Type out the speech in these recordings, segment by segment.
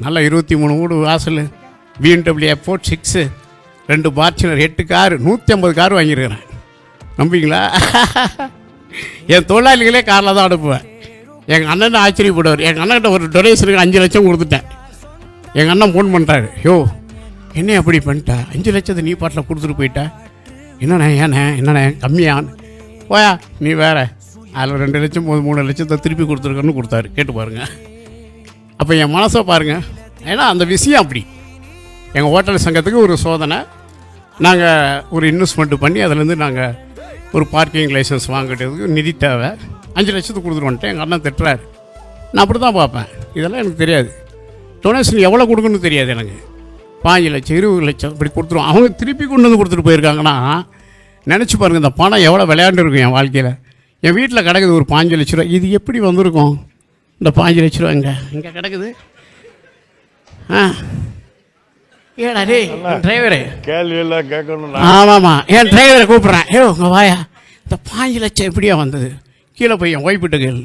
நல்லா 23 வீடு வாசல், BMW F4 6, 2 Fortuner, 8 car, 150 car வாங்கியிருக்கிறேன். நம்பிங்களா? என் தொழிலாளிகளே காரில் தான் அனுப்புவேன். எங்கள் அண்ணன் ஆச்சரியப்படுவார். எங்கள் அண்ணன்கிட்ட ஒரு டொனேஷனுக்கு 5 லட்சம் கொடுத்துட்டேன். எங்கள் அண்ணன் ஃபோன் பண்ணுறாரு, யோ என்ன அப்படி பண்ணிட்டா, 5 லட்சத்தை நீ பாட்டில் கொடுத்துட்டு போயிட்டா, என்னண்ணே என்னண்ணே கம்மியான்னு போயா நீ வேறு, அதில் 2 லட்சம் 3 லட்சத்தை திருப்பி கொடுத்துருக்கன்னு கொடுத்தாரு. கேட்டு பாருங்கள். அப்போ என் மனசை பாருங்கள். ஏன்னா அந்த விஷயம் அப்படி. எங்கள் ஹோட்டல் சங்கத்துக்கு ஒரு சோதனை, நாங்கள் ஒரு இன்வெஸ்ட்மெண்ட்டு பண்ணி அதிலேருந்து நாங்கள் ஒரு பார்க்கிங் லைசன்ஸ் வாங்கிட்டதுக்கு நிதி தேவை, 5 லட்சத்துக்கு கொடுத்துட்டு வந்துட்டேன். எங்கள் அண்ணன் திட்டுறாரு. நான் அப்படி தான் பார்ப்பேன். இதெல்லாம் எனக்கு தெரியாது. டொனேஷன் எவ்வளோ கொடுக்கணும்னு தெரியாது எனக்கு. 5 லட்சம் 20 லட்சம் இப்படி கொடுத்துருவோம். அவங்க திருப்பி கொண்டு வந்து கொடுத்துட்டு போயிருக்காங்கன்னா நினச்சி பாருங்கள், இந்த பணம் எவ்வளோ விளையாண்டு இருக்கும் என் வாழ்க்கையில். என் வீட்டில் கிடக்குது ஒரு 5 லட்ச ரூபா. இது எப்படி வந்திருக்கும் இந்த 5 லட்ச ரூபா? இங்கே கிடக்குது. ஏடா டே டிரைவரு கேள்வியெல்லாம் கேட்கணும். ஆமாம்மா, என் டிரைவரை கூப்பிட்றேன். உங்கள் வாயா, இந்த 5 லட்சம் எப்படியா வந்தது? கீழே போய் என் ஒய்ஃபிட்ட கேள்.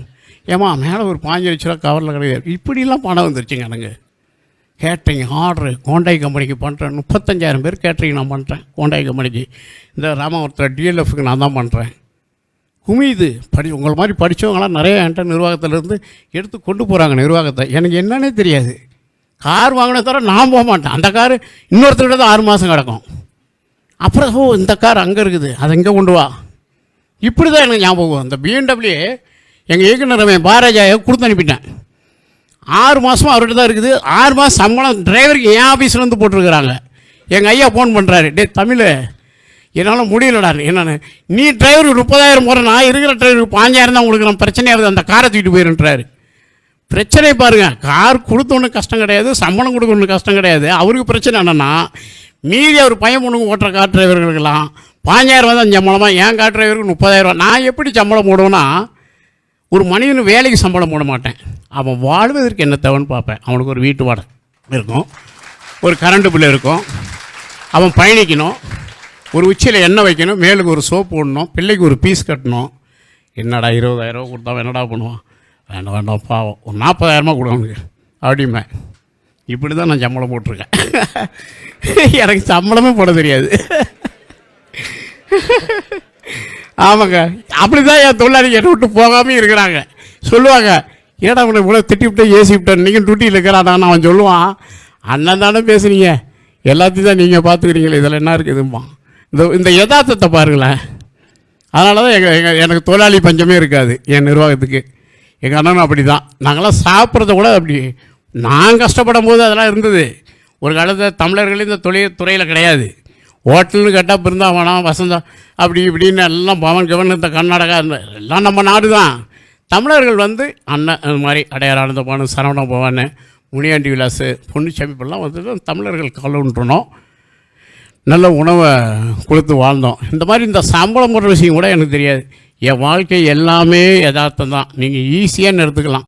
ஏம்மா மேலே ஒரு 5 லட்ச ரூபா கவரில் கிடையாது, இப்படிலாம் பணம் வந்துருச்சுங்க எனக்கு. கேட்ரிங் ஆர்டரு கோண்டாய் கம்பெனிக்கு பண்ணுறேன். 35,000 பேர் கேட்ரிங் நான் பண்ணுறேன் கோண்டாய் கம்பெனிக்கு. இந்த ராமாவரத்தில் டிஎல்எஃப்க்கு நான் தான் பண்ணுறேன். குமியுது. உங்களை மாதிரி படித்தவங்களாம் நிறைய என்கிட்ட நிர்வாகத்திலேருந்து எடுத்து கொண்டு போகிறாங்க நிர்வாகத்தை. எனக்கு என்னன்னே தெரியாது. கார் வாங்கின தவிர நான் போக மாட்டேன். அந்த கார் இன்னொருத்தர்கிட்ட தான் 6 மாதம் கிடக்கும். அப்புறம் இந்த கார் அங்கே இருக்குது, அதை இங்கே கொண்டு வா. இப்படி தான் எனக்கு ஞாபகம். அந்த BMW எங்கள் இயக்குனர் பாராஜாவை கொடுத்து அனுப்பிட்டேன். 6 மாதமாக அவர்கிட்ட தான் இருக்குது. 6 மாதம் சம்பளம் டிரைவருக்கு என் ஆஃபீஸ்லேருந்து போட்டிருக்கிறாங்க. எங்கள் ஐயா ஃபோன் பண்ணுறாரு, டே தமிழ் என்னால் முடியலடா. என்னென்னு நீ டிரைவருக்கு 30,000 போகிற, நான் இருக்கிற டிரைவருக்கு 5,000 தான் கொடுக்குறேன், பிரச்சனையாகுது, அந்த காரை தூக்கிட்டு போயிருன்றாரு. பிரச்சனை பாருங்கள், கார் கொடுத்தோன்னு கஷ்டம் கிடையாது, சம்பளம் கொடுக்கணும் கஷ்டம் கிடையாது. அவருக்கு பிரச்சனை என்னென்னா மீதி அவர் பையன் பொண்ணுங்க ஓட்டுற கார் டிரைவர்களுக்கெல்லாம் 5,000 தான் சம்பளமாக, என் கார் டிரைவருக்கு 30,000. நான் எப்படி சம்பளம் போடுவேன்னா, ஒரு மனிதன் வேலைக்கு சம்பளம் போட மாட்டேன். அவன் வாழ்வதற்கு என்ன தேவைன்னு பார்ப்பேன். அவனுக்கு ஒரு வீட்டு வாடகை இருக்கும், ஒரு கரண்ட்டு பில்லு இருக்கும், அவன் பயணிக்கணும், ஒரு உச்சியில் எண்ணெய் வைக்கணும், மேலுக்கு ஒரு சோப்பு போடணும், பிள்ளைக்கு ஒரு பீஸ் கட்டணும். என்னடா 20,000 கொடுத்தா என்னடா பண்ணுவான்? வேண்டாம் பாவம், ஒரு 40,000 கொடுக்கணும் அப்படிமே. இப்படி தான் நான் சம்பளம் போட்டிருக்கேன். எனக்கு சம்பளமே போட தெரியாது. ஆமாங்க, அப்படி தான் என் தொழிலாளி என்னை விட்டு போகாமல் இருக்கிறாங்க. சொல்லுவாங்க, ஏடா அவனை இவ்வளோ திட்டி விட்டு ஏசி விட்டேன், நீங்கள் டூட்டியில் இருக்கிறாடான்னு அவன் சொல்லுவான். அண்ணன் தானே பேசுனீங்க, எல்லாத்தையும் தான் நீங்கள் பார்த்துக்கிறீங்களே, இதில் என்ன இருக்குதும்மா. இந்த யதார்த்தத்தை பாருங்களேன். அதனால தான் எனக்கு தொழிலாளி பஞ்சமே இருக்காது என் நிர்வாகத்துக்கு. எங்கள் அண்ணனும் அப்படி தான். நாங்களாம் சாப்பிட்றத கூட அப்படி, நான் கஷ்டப்படும் போது அதெல்லாம் இருந்தது. ஒரு காலத்தில் தமிழர்கள் இந்த துறையில் கிடையாது. ஹோட்டல்னு கேட்டால் பிருந்தாவனம், வசந்தம், அப்படி இப்படின்னு எல்லாம் பவன் கவன், இந்த கர்நாடகா எல்லாம் நம்ம நாடு தான். தமிழர்கள் அண்ணன் அது மாதிரி அடையாள பவன், சரவண பவன், முனியாண்டி விலாஸ், பொன்னுச்சாமி இப்பெல்லாம் தமிழர்கள் கலந்துட்டோம். நல்ல உணவை கொடுத்து வாழ்ந்தோம். இந்த மாதிரி இந்த சம்பளம் போடுற விஷயம் கூட எனக்கு தெரியாது. என் வாழ்க்கை எல்லாமே யதார்த்தம் தான். நீங்கள் ஈஸியாக எடுத்துக்கலாம்.